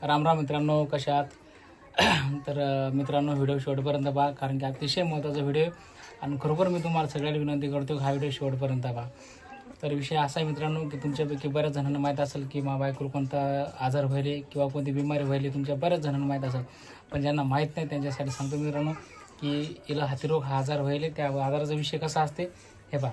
राम राम मित्रांनो, कशा आहात? तर मित्रांनो, व्हिडिओ शेवटपर्यंत पहा, कारण की अतिशय महत्त्वाचा व्हिडिओ आणि खरोखर मी तुम्हाला सगळ्यांना विनंती करतो हा व्हिडिओ शेवटपर्यंत पहा. तर विषय असा आहे मित्रांनो की तुमच्यापैकी बऱ्याच जणांना माहीत असेल की बायकोला कोणता आजार व्हायले किंवा कोणती बिमारी व्हायली तुमच्या बऱ्याच जणांना माहीत असेल, पण ज्यांना माहीत नाही त्यांच्यासाठी सांगतो मित्रांनो की हिला हातीरोग हा आजार व्हायले. त्या आजाराचा विषय कसा असते हे पहा.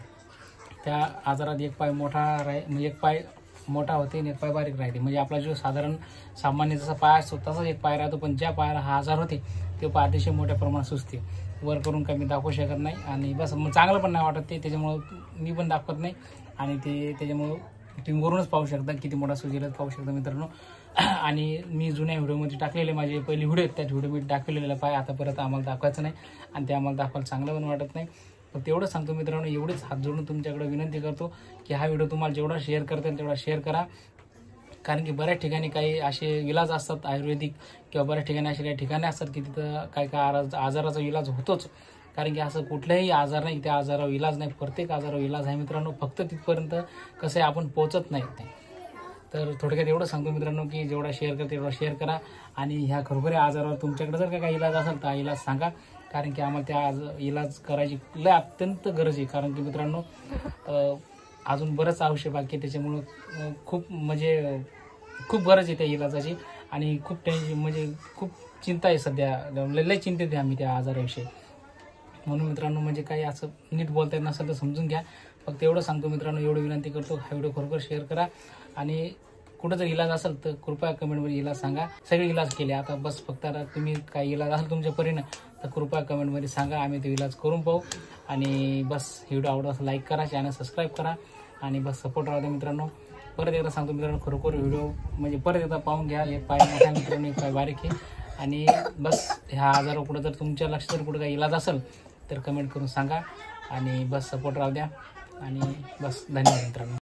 त्या आजारात एक पाय मोठा म्हणजे एक पाय मोठा होते आणि एक पाय बारीक राहते. म्हणजे आपला जो साधारण सामान्य जसा पाय असतो तसाच एक पाय राहतो, पण ज्या पायाला हा आजार होते ते पाय अतिशय मोठ्या प्रमाणात सुचते. वर करून काही मी दाखवू शकत नाही आणि बस मग चांगलं पण नाही वाटत ते, त्याच्यामुळं मी पण दाखवत नाही. आणि ते त्याच्यामुळं तुम्ही वरूनच पाहू शकता किती मोठा सुजेलच पाहू शकता मित्रांनो. आणि मी जुन्या व्हिडिओमध्ये टाकलेले माझे पहिली व्हिडिओ आहेत, त्या व्हिडिओमध्ये टाकलेला पाय आता परत आम्हाला दाखवायचं नाही आणि ते आम्हाला दाखवायला चांगलं पण वाटत नाही. तर तेवढं सांगतो मित्रांनो, एवढीच हात जोडून तुमच्याकडे विनंती करतो की हा व्हिडिओ तुम्हाला जेवढा शेअर करता येईल तेवढा शेअर करा. कारण की बऱ्याच ठिकाणी काही असे इलाज असतात आयुर्वेदिक किंवा बऱ्याच ठिकाणी असे काही ठिकाणे असतात की तिथं काय आजाराचा इलाज होतोच. कारण की असं कुठलाही आजार नाही त्या आजारावर इलाज नाही, प्रत्येक आजारावर इलाज आहे मित्रांनो. फक्त तिथपर्यंत कसं आहे आपण पोहोचत नाही. तर थोडक्यात एवढं सांगतो मित्रांनो की जेवढा शेअर करता तेवढा शेअर करा. आणि ह्या खरोखर आजारावर तुमच्याकडे जर काही इलाज असेल तर इलाज सांगा, कारण की आम्हाला त्या इलाज करायची लय अत्यंत गरज आहे. कारण की मित्रांनो अजून बरंच आवश्यक बाकी आहे, त्याच्यामुळं खूप गरज आहे त्या इलाजाची. आणि खूप टेन्शन म्हणजे खूप चिंता आहे सध्या, लय चिंतेत आहे आम्ही त्या आजाराविषयी. म्हणून मित्रांनो म्हणजे काही असं नीट बोलता येत नसेल तर समजून घ्या. फक्त एवढं सांगतो मित्रांनो, एवढं विनंती करतो हा व्हिडिओ खरोखर शेअर करा. आणि कुठं जर इलाज असेल तर कृपया कमेंटमध्ये इलाज सांगा. सगळे इलाज केले आता, बस फक्त आता तुम्ही काही इलाज असेल तुमच्या परीनं तर कृपया कमेंटमध्ये सांगा, आम्ही ते इलाज करून पाहू. आणि बस व्हिडिओ आवडला असं लाईक करा, चॅनल सबस्क्राईब करा आणि बस सपोर्ट राहू द्या मित्रांनो. परत एकदा सांगतो मित्रांनो, खरोखर व्हिडिओ म्हणजे परत एकदा पाहून घ्या. एक पाय मोठ्या मित्रांनो, एक पाय बारीक आहे. आणि बस ह्या आजारावर कुठं जर तुमच्या लक्षात जर कुठं काही इलाज असेल तर कमेंट करून सांगा आणि बस सपोर्ट राहू द्या. आणि बस धन्यवाद मित्रांनो.